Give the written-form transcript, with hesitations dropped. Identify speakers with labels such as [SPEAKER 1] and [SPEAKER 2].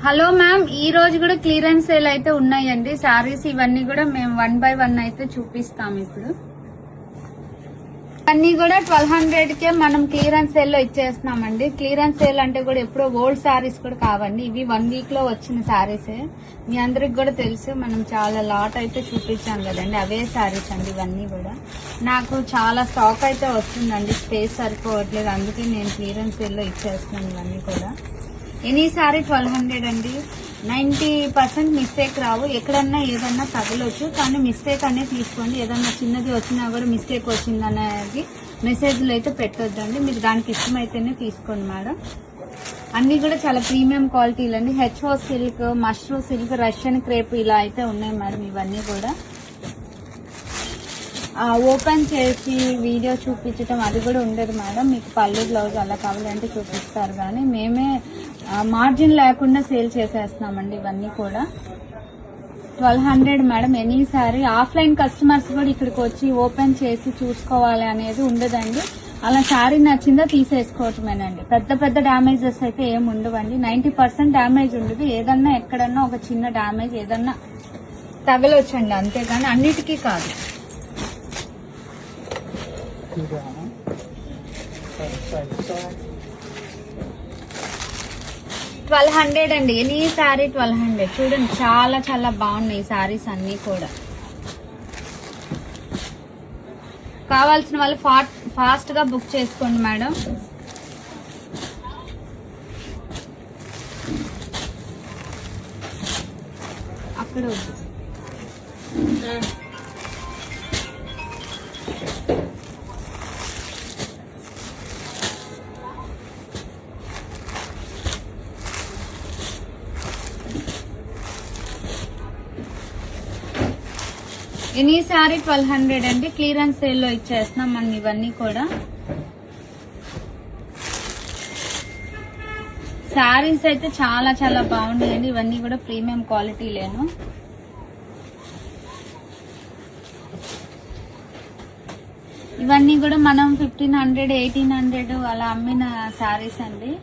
[SPEAKER 1] Hello ma'am, ఈ రోజు కూడా క్లియరెన్స్ సేల్ అయితే ఉన్నాయండి. సారీస్ ఇవన్నీ కూడా మేము 1 by 1 అయితే చూపిస్తాం. ఇప్పుడు అన్ని కూడా 1200కే మనం క్లియరెన్స్ సేల్ లో ఇచ్చేస్తున్నామండి. క్లియరెన్స్ సేల్ అంటే కూడా ఎప్పుడో ఓల్డ్ సారీస్ కూడా కావండి, ఇవి 1 week లో వచ్చిన సారీసే. మీ అందరికి కూడా తెలుసు, మనం చాలా లాట్ అయితే చూపించాం కదండి, అవే సారీస్ అండి ఇవన్నీ కూడా. నాకు చాలా స్టాక్ అయితే వస్తుందండి, స్పేస్ సరిపోవట్లేదు, అందుకే నేను క్లియరెన్స్ సేల్ లో ఇచ్చేస్తున్నాను ఇవన్నీ కూడా. ఎనీ సారీ 1200 అండి. 90% మిస్టేక్ రావు, ఎక్కడన్నా ఏదన్నా తగలొచ్చు, కానీ మిస్టేక్ అనేది తీసుకోండి. ఏదన్నా చిన్నది వచ్చినా కూడా మిస్టేక్ వచ్చిందనేది మెసేజ్లు అయితే పెట్టొద్దండి. మీరు దానికి ఇష్టమైతేనే తీసుకోండి మేడం. అన్ని కూడా చాలా ప్రీమియం క్వాలిటీలు అండి. HO silk, mashru silk, Russian crepe ఇలా అయితే ఉన్నాయి మేడం ఇవన్నీ కూడా. ఓపెన్ చేసి వీడియో చూపించడం అది కూడా ఉండదు మేడం. మీకు పళ్ళు బ్లౌజ్ అలా కావాలంటే చూపిస్తారు, కానీ మేమే మార్జిన్ లేకుండా సేల్ చేసేస్తున్నామండి ఇవన్నీ కూడా. 1200 madam any sorry. Offline customers కూడా ఇక్కడికి వచ్చి ఓపెన్ చేసి చూసుకోవాలి అనేది ఉండదండి. అలా శారీ నచ్చిందో తీసేసుకోవటమేనండి. పెద్ద పెద్ద డ్యామేజెస్ అయితే ఏమి ఉండవండి. 90% డ్యామేజ్ ఉండదు. ఏదన్నా ఎక్కడన్నా ఒక చిన్న డ్యామేజ్ ఏదన్నా తగలొచ్చండి, అంతేగాని అన్నిటికీ కాదు. 1200 అండి ఎనీ సారీ 1200. చూడండి చాలా చాలా బాగున్నాయి సారీస్ అన్ని కూడా. కావాల్సిన వాళ్ళు ఫాస్ట్ గా బుక్ చేసుకోండి మేడం. అక్కడ ఎనీ సారీ 1200 అండి. క్లియరెన్స్ సేల్ లో ఇచ్చేస్తున్నాం మనం ఇవన్నీ కూడా. సారీస్ అయితే చాలా చాలా బాగున్నాయండి. ఇవన్నీ కూడా ప్రీమియం క్వాలిటీ లేను. ఇవన్నీ కూడా మనం 1500, 1800 అలా అమ్మిన సారీస్ అండి.